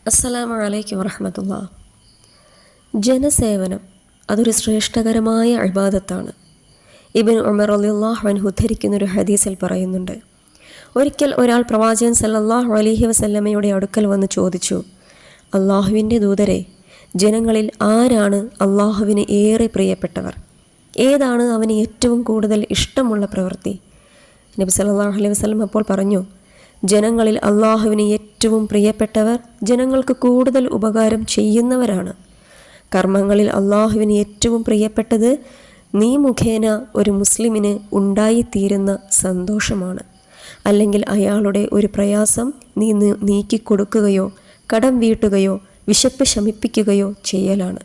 അസ്സലാമു അലൈക്കും വറഹ്മത്തുള്ളാഹി. ജനസേവനം അതൊരു ശ്രേഷ്ഠകരമായ ഇബാദത്താണ്. ഇബ്നു ഉമർ റളിയല്ലാഹു അൻഹു ഉദ്ധരിക്കുന്നൊരു ഹദീസിൽ പറയുന്നുണ്ട്, ഒരിക്കൽ ഒരാൾ പ്രവാചകൻ സല്ലല്ലാഹു അലൈഹി വസല്ലമയുടെ അടുക്കൽ വന്ന് ചോദിച്ചു, അള്ളാഹുവിൻ്റെ ദൂതരെ, ജനങ്ങളിൽ ആരാണ് അള്ളാഹുവിന് ഏറെ പ്രിയപ്പെട്ടവർ? ഏതാണ് അവന് ഏറ്റവും കൂടുതൽ ഇഷ്ടമുള്ള പ്രവൃത്തി? നബി സല്ലല്ലാഹു അലൈഹി വസല്ലം അപ്പോൾ പറഞ്ഞു, ജനങ്ങളിൽ അള്ളാഹുവിന് ഏറ്റവും പ്രിയപ്പെട്ടവർ ജനങ്ങൾക്ക് കൂടുതൽ ഉപകാരം ചെയ്യുന്നവരാണ്. കർമ്മങ്ങളിൽ അള്ളാഹുവിന് ഏറ്റവും പ്രിയപ്പെട്ടത് നീ മുഖേന ഒരു മുസ്ലിമിന് ഉണ്ടായിത്തീരുന്ന സന്തോഷമാണ്. അല്ലെങ്കിൽ അയാളുടെ ഒരു പ്രയാസം നീ നീക്കിക്കൊടുക്കുകയോ കടം വീട്ടുകയോ വിശപ്പ് ശമിപ്പിക്കുകയോ ചെയ്യലാണ്.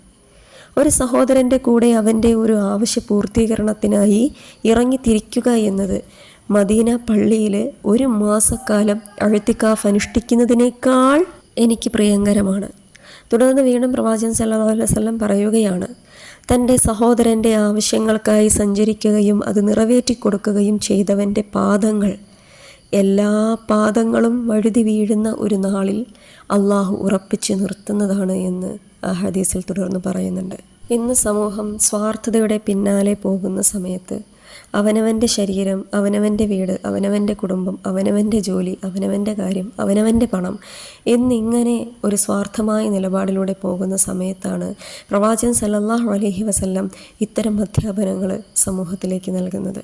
ഒരു സഹോദരൻ്റെ കൂടെ അവൻ്റെ ഒരു ആവശ്യ പൂർത്തീകരണത്തിനായി ഇറങ്ങിത്തിരിക്കുക എന്നത് മദീന പള്ളിയിൽ ഒരു മാസക്കാലം ഇഅ്തികാഫ് അനുഷ്ഠിക്കുന്നതിനേക്കാൾ എനിക്ക് പ്രിയങ്കരമാണ്. തുടർന്ന് വീണ്ടും പ്രവാചകൻ സല്ലല്ലാഹു അലൈഹി വസല്ലം പറയുകയാണ്, തൻ്റെ സഹോദരൻ്റെ ആവശ്യങ്ങൾക്കായി സഞ്ചരിക്കുകയും അത് നിറവേറ്റിക്കൊടുക്കുകയും ചെയ്തവൻ്റെ പാദങ്ങൾ, എല്ലാ പാദങ്ങളും വഴുതി വീഴുന്ന ഒരു നാളിൽ അള്ളാഹു ഉറപ്പിച്ച് നിർത്തുന്നതാണ് എന്ന് ആ ഹദീസിൽ തുടർന്ന് പറയുന്നുണ്ട്. ഇന്ന് സമൂഹം സ്വാർത്ഥതയുടെ പിന്നാലെ പോകുന്ന സമയത്ത് അവനവൻ്റെ ശരീരം, അവനവൻ്റെ വീട്, അവനവൻ്റെ കുടുംബം, അവനവൻ്റെ ജോലി, അവനവൻ്റെ കാര്യം, അവനവൻ്റെ പണം എന്നിങ്ങനെ ഒരു സ്വാർത്ഥമായ നിലപാടിലൂടെ പോകുന്ന സമയത്താണ് പ്രവാചകൻ സല്ലല്ലാഹു അലൈഹി വസല്ലം ഇത്തരം അധ്യാപനങ്ങൾ സമൂഹത്തിലേക്ക് നൽകുന്നത്.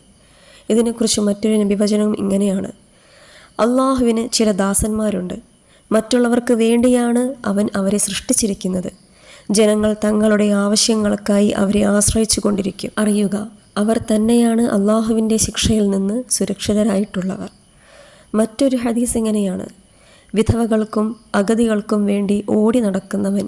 ഇതിനെക്കുറിച്ച് മറ്റൊരു നബിവചനം ഇങ്ങനെയാണ്, അള്ളാഹുവിന് ചില ദാസന്മാരുണ്ട്, മറ്റുള്ളവർക്ക് വേണ്ടിയാണ് അവൻ അവരെ സൃഷ്ടിച്ചിരിക്കുന്നത്. ജനങ്ങൾ തങ്ങളുടെ ആവശ്യങ്ങൾക്കായി അവരെ ആശ്രയിച്ചു കൊണ്ടിരിക്കും. അറിയുക, അവർ തന്നെയാണ് അള്ളാഹുവിൻ്റെ ശിക്ഷയിൽ നിന്ന് സുരക്ഷിതരായിട്ടുള്ളവർ. മറ്റൊരു ഹദീസ് ഇങ്ങനെയാണ്, വിധവകൾക്കും അഗതികൾക്കും വേണ്ടി ഓടി നടക്കുന്നവൻ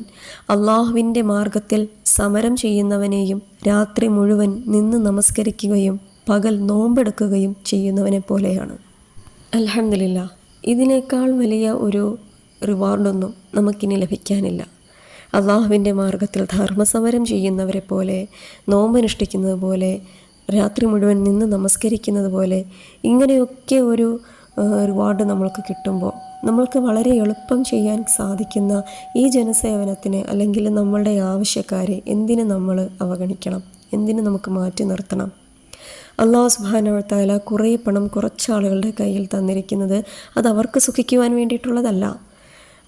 അള്ളാഹുവിൻ്റെ മാർഗത്തിൽ സമരം ചെയ്യുന്നവനെയും രാത്രി മുഴുവൻ നിന്ന് നമസ്കരിക്കുകയും പകൽ നോമ്പെടുക്കുകയും ചെയ്യുന്നവനെ പോലെയാണ്. അൽഹംദുലില്ലാ, ഇതിനേക്കാൾ വലിയ ഒരു റിവാർഡൊന്നും നമുക്കിനി ലഭിക്കാനില്ല. അള്ളാഹുവിൻ്റെ മാർഗത്തിൽ ധർമ്മസമരം ചെയ്യുന്നവരെ പോലെ, നോമ്പനുഷ്ഠിക്കുന്നത് പോലെ, രാത്രി മുഴുവൻ നിന്ന് നമസ്കരിക്കുന്നത് പോലെ ഇങ്ങനെയൊക്കെ ഒരു റിവാർഡ് നമ്മൾക്ക് കിട്ടുമ്പോൾ നമ്മൾക്ക് വളരെ എളുപ്പം ചെയ്യാൻ സാധിക്കുന്ന ഈ ജനസേവനത്തിന് അല്ലെങ്കിൽ നമ്മളുടെ ആവശ്യക്കാരെ എന്തിന് നമ്മൾ അവഗണിക്കണം? എന്തിന് നമുക്ക് മാറ്റി നിർത്തണം? അല്ലാഹു സുബ്ഹാനഹു വ തആല കുറേ പണം കുറച്ചാളുകളുടെ കയ്യിൽ തന്നിരിക്കുന്നത് അത് അവർക്ക് സുഖിക്കുവാൻ വേണ്ടിയിട്ടുള്ളതല്ല,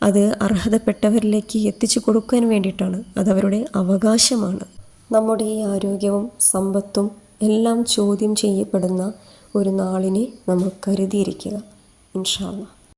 അത് അർഹതപ്പെട്ടവരിലേക്ക് എത്തിച്ചു കൊടുക്കാൻ വേണ്ടിയിട്ടാണ്. അതവരുടെ അവകാശമാണ്. നമ്മുടെ ഈ ആരോഗ്യവും സമ്പത്തും എല്ലാം ചോദ്യം ചെയ്യപ്പെടുന്ന ഒരു നാളിനെ നമ്മൾ കരുതിയിരിക്കുക. ഇൻഷാ അല്ലാഹ്.